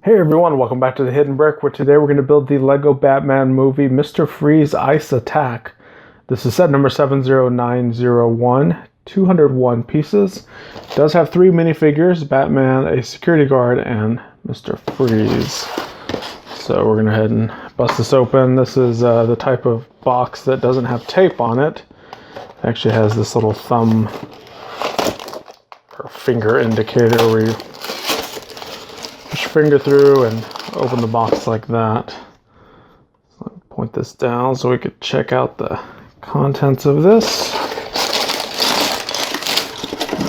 Hey everyone, welcome back to the Hidden Brick, where today we're going to build the Lego Batman movie Mr. Freeze Ice Attack. This is set number 70901, 201 pieces. It does have 3 minifigures, Batman, a security guard, and Mr. Freeze. So we're going to head and bust this open. This is the type of box that doesn't have tape on it. It actually has this little thumb or finger indicator where you push your finger through and open the box like that. So let me point this down so we could check out the contents of this.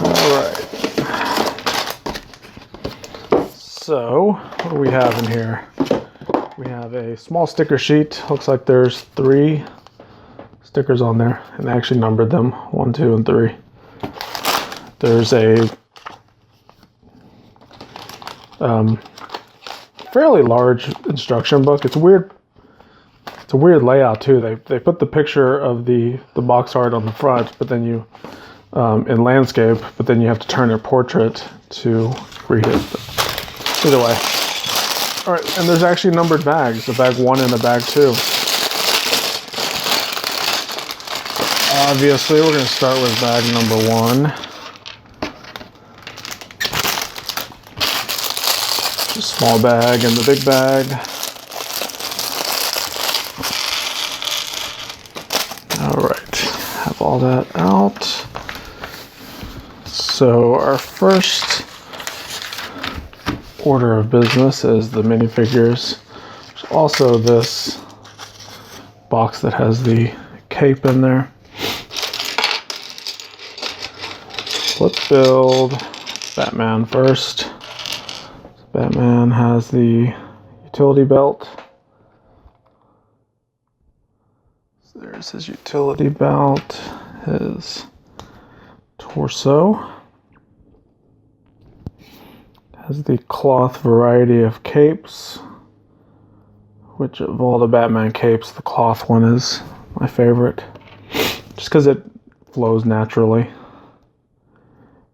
Alright. So, what do we have in here? We have a small sticker sheet. Looks like there's 3 stickers on there, and I actually numbered them 1, 2, and 3. There's a fairly large instruction book. It's weird. It's a weird layout too. They put the picture of the box art on the front, but then you in landscape, but then you have to turn your portrait to read it. But either way. All right, and there's actually numbered bags, a bag 1 and a bag 2. Obviously, we're going to start with bag number 1. The small bag and the big bag. All right, have all that out. So our first order of business is the minifigures. There's also this box that has the cape in there. Let's build Batman first. Batman has the utility belt. So there's his utility belt, his torso. Has the cloth variety of capes, which of all the Batman capes, the cloth one is my favorite, just because it flows naturally.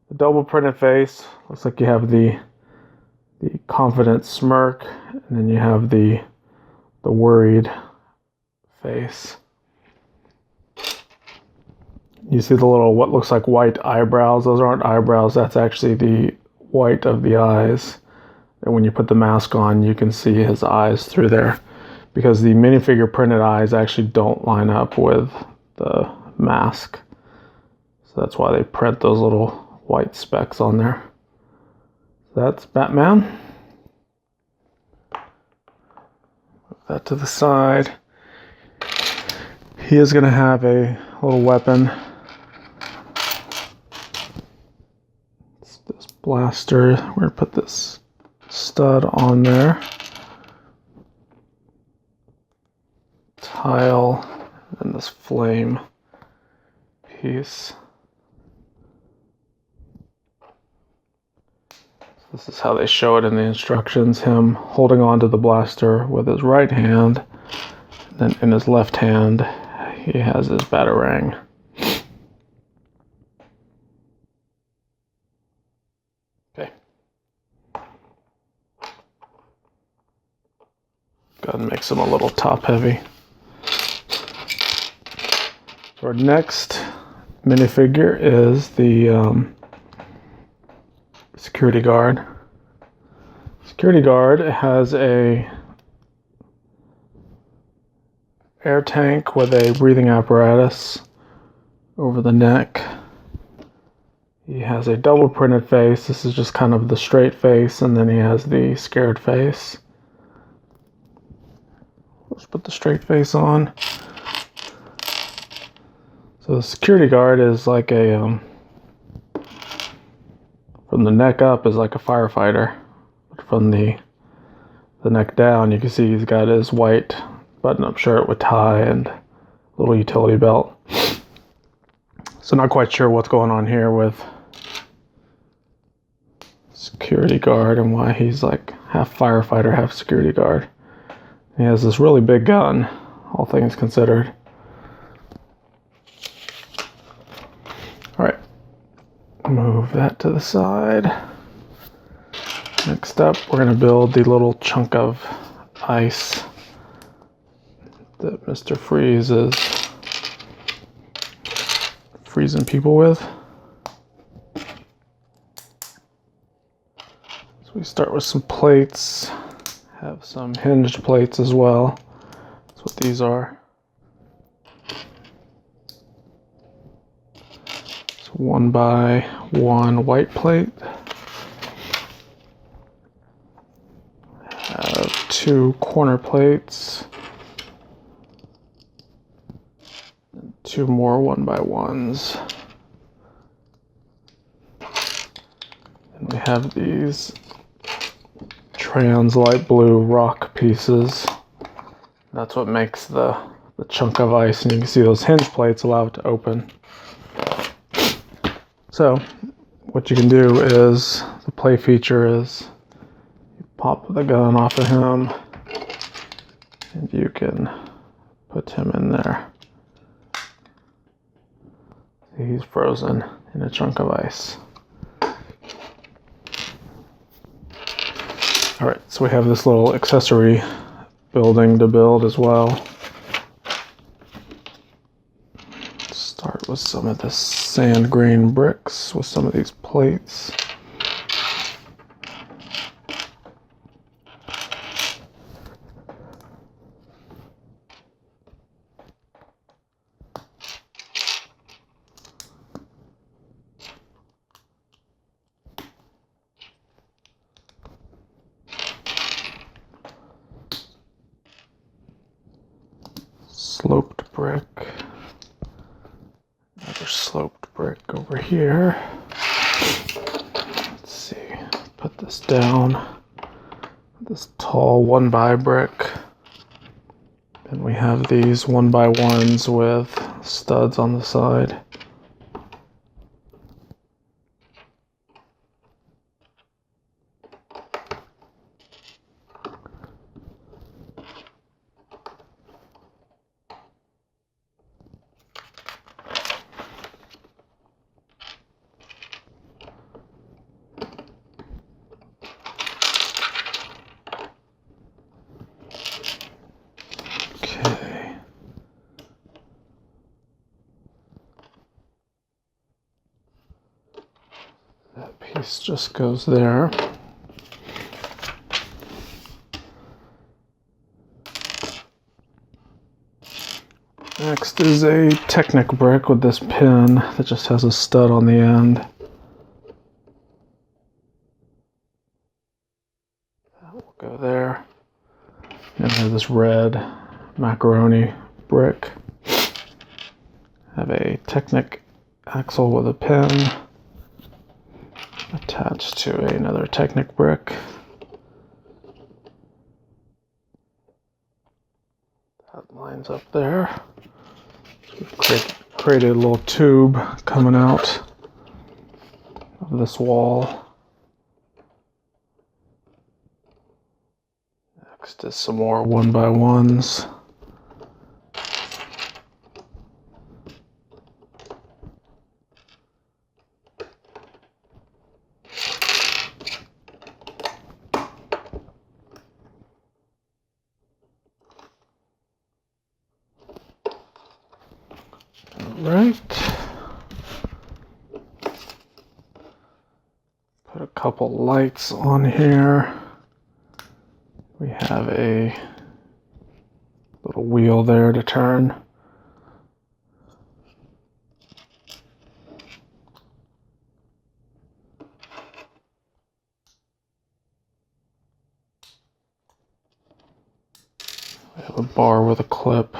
The double printed face, looks like you have the confident smirk, and then you have the worried face. You see the little what looks like white eyebrows. Those aren't eyebrows, that's actually the white of the eyes. And when you put the mask on, you can see his eyes through there, because the minifigure printed eyes actually don't line up with the mask. So that's why they print those little white specks on there. That's Batman. Put that to the side. He is going to have a little weapon. It's this blaster. We're going to put this stud on there. Tile. And this flame piece. This is how they show it in the instructions, him holding onto the blaster with his right hand, and then in his left hand he has his batarang. Okay. Go ahead and make some a little top heavy. So our next minifigure is the security guard. Security guard has a air tank with a breathing apparatus over the neck. He has a double printed face. This is just kind of the straight face, and then he has the scared face. Let's put the straight face on. So the security guard is like a from the neck up is like a firefighter. From the neck down, you can see he's got his white button-up shirt with tie and little utility belt. So not quite sure what's going on here with security guard and why he's like half firefighter, half security guard. He has this really big gun, all things considered. All right, move that to the side. Next up, we're going to build the little chunk of ice that Mr. Freeze is freezing people with. So we start with some plates, have some hinged plates as well. That's what these are. So 1x1 white plate. Have 2 corner plates. 2 more 1x1s. And we have these trans light blue rock pieces. That's what makes the chunk of ice, and you can see those hinge plates allow it to open. So what you can do is, the play feature is, you pop the gun off of him and you can put him in there. See, he's frozen in a chunk of ice. Alright, so we have this little accessory building to build as well. Start with some of the sand grain bricks with some of these plates. Sloped brick. Another sloped brick over here. Let's see, put this down. This tall 1x brick. Then we have these 1x1s with studs on the side. That piece just goes there. Next is a Technic brick with this pin that just has a stud on the end. That will go there. And I have this red macaroni brick. Have a Technic axle with a pin attached to another Technic brick. That lines up there. So we've created a little tube coming out of this wall. Next is some more 1x1s. Right. Put a couple lights on here. We have a little wheel there to turn. We have a bar with a clip.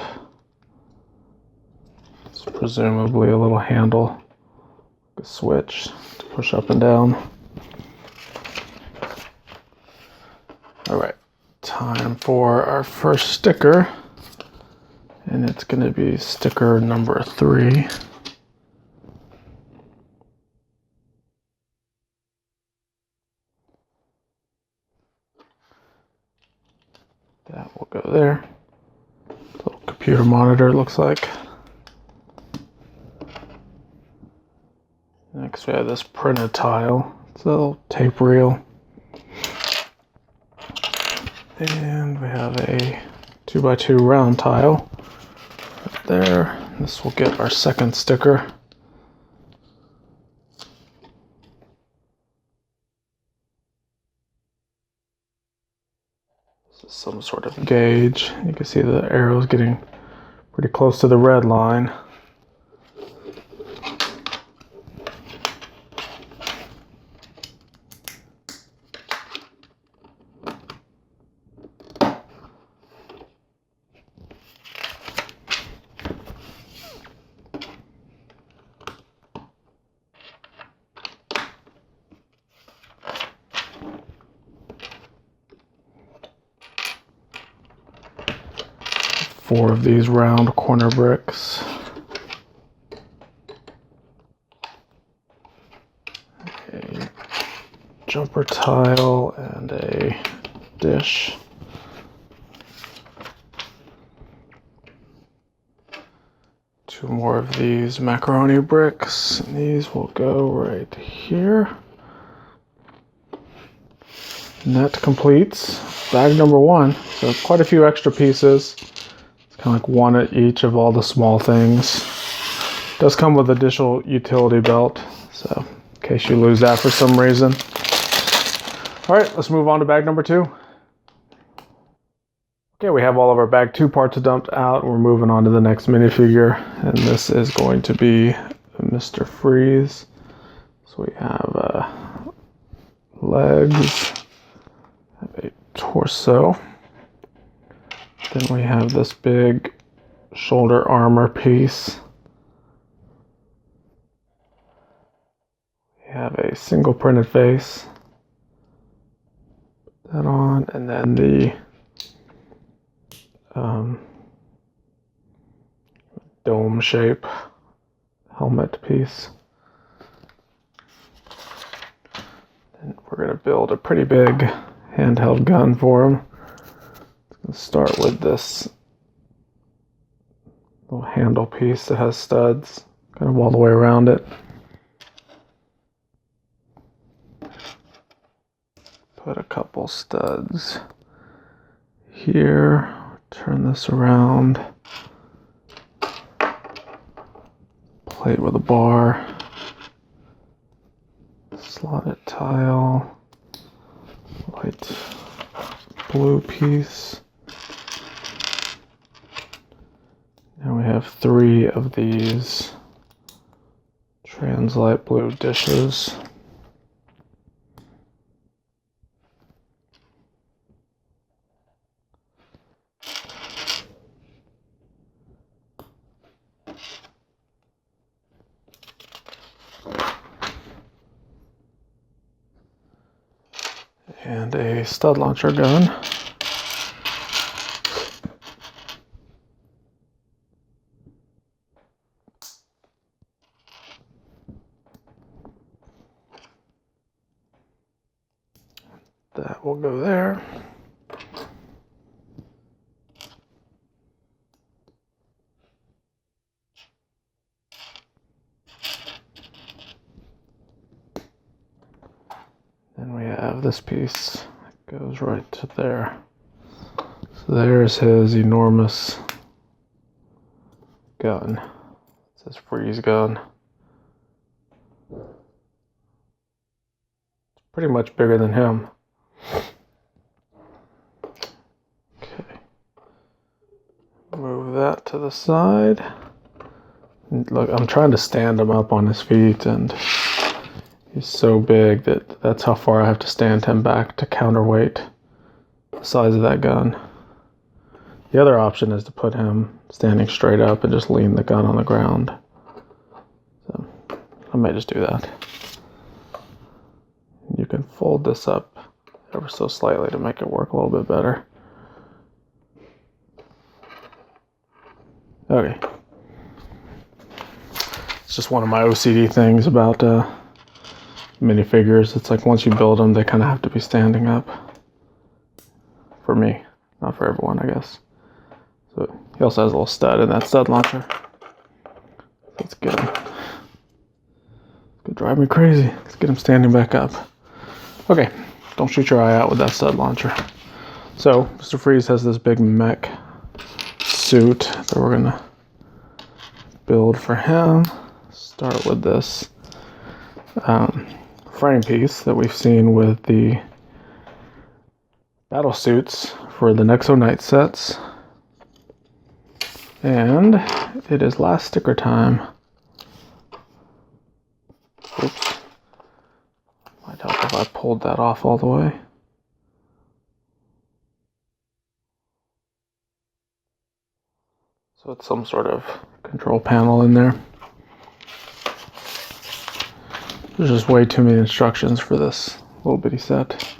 Presumably a little handle, a switch to push up and down. All right, time for our first sticker, and it's going to be sticker number 3. That will go there. Little computer monitor, it looks like. Next we have this printed tile. It's a little tape reel. And we have a 2x2 round tile right there. This will get our second sticker. This is some sort of gauge. You can see the arrows getting pretty close to the red line. Four of these round corner bricks. A jumper tile and a dish. Two more of these macaroni bricks. And these will go right here. And that completes bag number 1. So quite a few extra pieces. Kind of like one at each of all the small things. It does come with additional utility belt, so in case you lose that for some reason. All right, let's move on to bag number 2. Okay, we have all of our bag 2 parts dumped out. We're moving on to the next minifigure, and this is going to be Mr. Freeze. So we have legs, have a torso. Then we have this big shoulder armor piece. We have a single printed face. Put that on, and then the dome shape helmet piece. And we're going to build a pretty big handheld gun for him. Let's start with this little handle piece that has studs kind of all the way around it. Put a couple studs here. Turn this around. Plate with a bar. Slotted tile. Light blue piece. And we have 3 of these translite blue dishes. And a stud launcher gun. That will go there. Then we have this piece that goes right to there. So there's his enormous gun. It says freeze gun. It's pretty much bigger than him. Okay. Move that to the side. And look, I'm trying to stand him up on his feet, and he's so big that that's how far I have to stand him back to counterweight the size of that gun. The other option is to put him standing straight up and just lean the gun on the ground. So I may just do that. You can fold this up ever so slightly to make it work a little bit better. Okay. It's just one of my OCD things about minifigures. It's like once you build them, they kind of have to be standing up. For me, not for everyone, I guess. So he also has a little stud in that stud launcher. Let's get him. It's gonna drive me crazy. Let's get him standing back up. Okay, don't shoot your eye out with that stud launcher. So Mr. Freeze has this big mech suit that we're gonna build for him. Start with this frame piece that we've seen with the battle suits for the Nexo Knight sets. And it is last sticker time. Oops. Might help if I pulled that off all the way. So it's some sort of control panel in there. There's just way too many instructions for this little bitty set.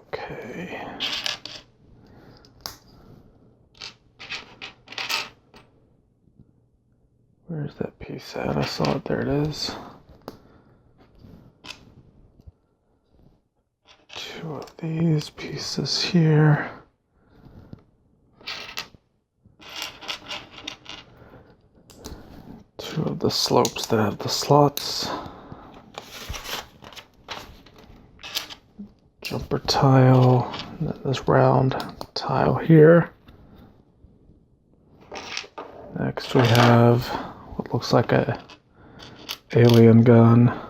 Okay. Where's that piece at? I saw it. There it is. Two of these pieces here. Two of the slopes that have the slots. Jumper tile. And then this round tile here. Next we have what looks like a alien gun.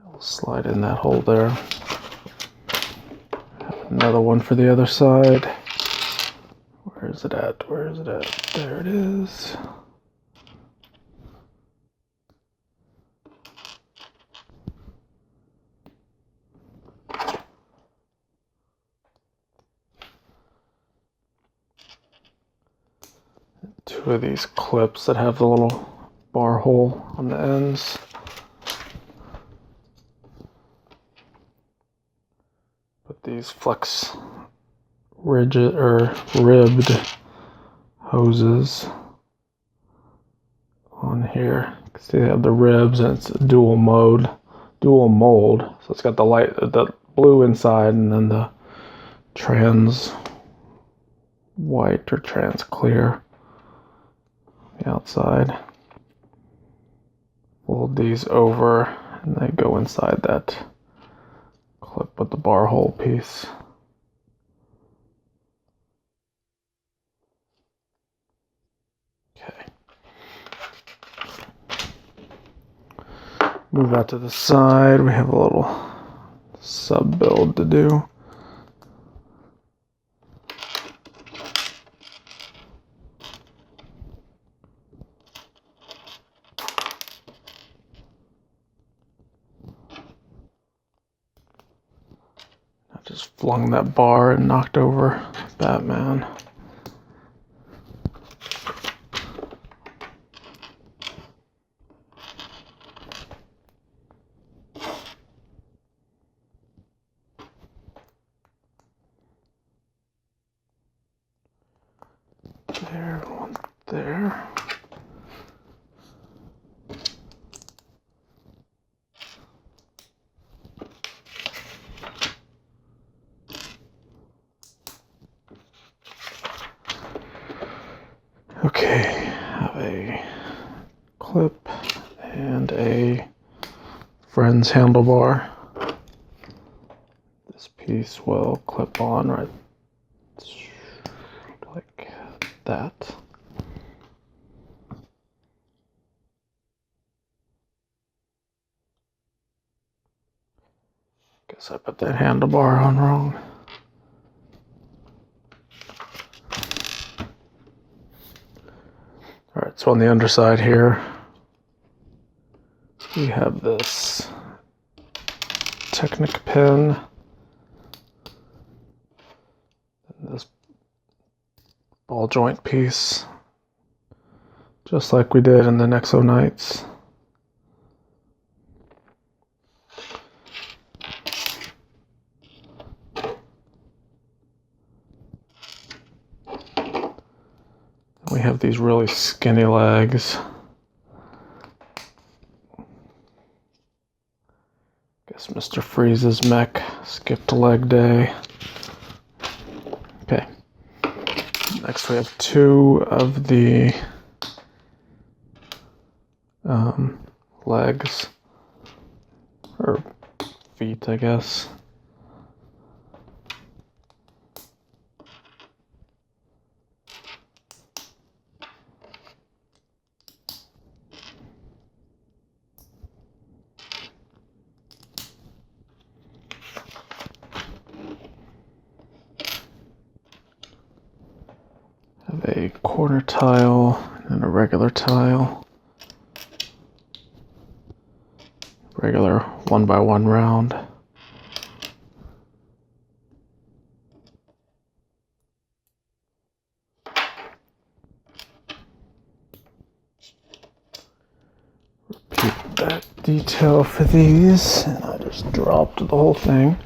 I'll slide in that hole there. Have another one for the other side. Where is it at? Where is it at? There it is. Two of these clips that have the little bar hole on the ends. Put these flex rigid or ribbed hoses on here. You can see they have the ribs and it's dual mold. So it's got the blue inside and then the trans white or trans clear the outside. Fold these over and they go inside that clip with the bar hole piece. Okay. Move that to the side. We have a little sub build to do. Just flung that bar and knocked over Batman. There, one there. Okay, have a clip and a friend's handlebar. This piece will clip on right like that. Guess I put that handlebar on wrong. Alright, so on the underside here, we have this Technic pin, and this ball joint piece, just like we did in the Nexo Knights. We have these really skinny legs. Guess Mr. Freeze's mech skipped leg day. Okay. Next we have two of the legs, or feet, I guess. Have a corner tile and a regular tile. Regular 1x1 round. Repeat that detail for these, and I just dropped the whole thing.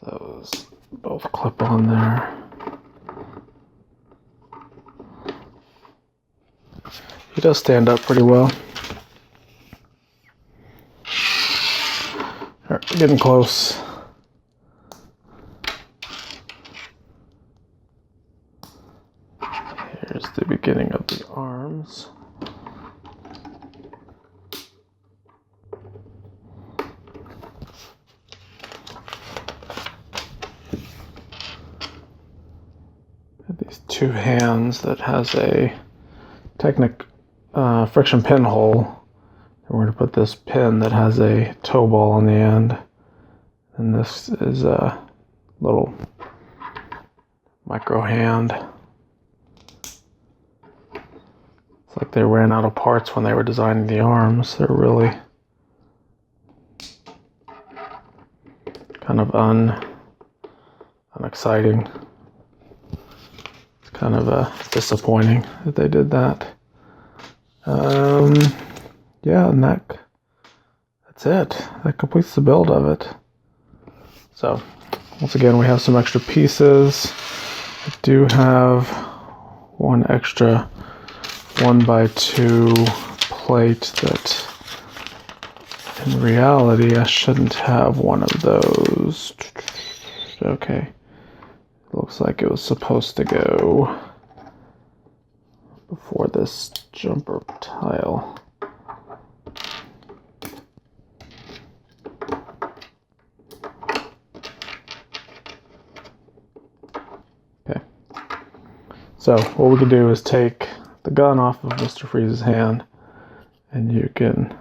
Those both clip on there. He does stand up pretty well. All right, we're getting close. Here's the beginning of the arms. These two hands that has a friction pin hole. And we're going to put this pin that has a toe ball on the end. And this is a little micro hand. It's like they ran out of parts when they were designing the arms. They're really kind of unexciting. Kind of disappointing that they did that. Yeah, and that's it. That completes the build of it. So, once again, we have some extra pieces. I do have one extra 1x2 plate that, in reality, I shouldn't have one of those. Okay. Looks like it was supposed to go before this jumper tile. Okay. So what we can do is take the gun off of Mr. Freeze's hand, and you can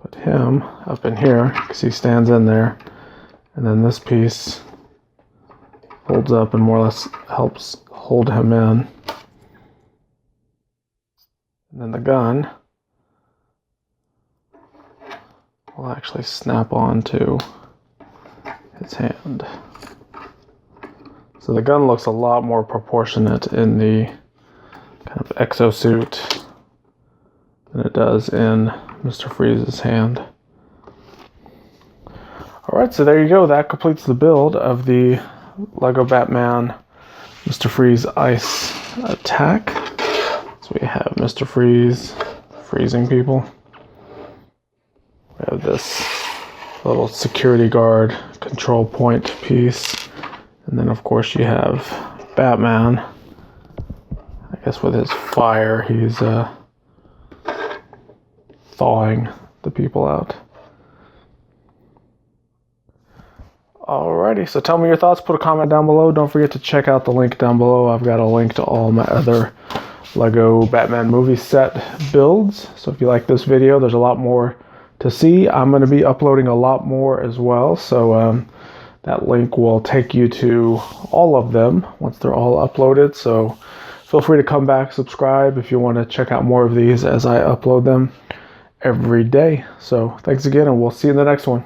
put him up in here because he stands in there, and then this piece folds up and more or less helps hold him in. And then the gun will actually snap onto his hand. So the gun looks a lot more proportionate in the kind of exosuit than it does in Mr. Freeze's hand. Alright, so there you go. That completes the build of the Lego Batman Mr. Freeze Ice Attack. So we have Mr. Freeze freezing people. We have this little security guard control point piece. And then of course you have Batman. I guess with his fire he's thawing the people out. Alrighty, so tell me your thoughts, put a comment down below. Don't forget to check out the link down below. I've got a link to all my other Lego Batman movie set builds. So if you like this video, there's a lot more to see. I'm going to be uploading a lot more as well. So that link will take you to all of them once they're all uploaded. So feel free to come back, subscribe if you want to check out more of these as I upload them every day. So thanks again, and we'll see you in the next one.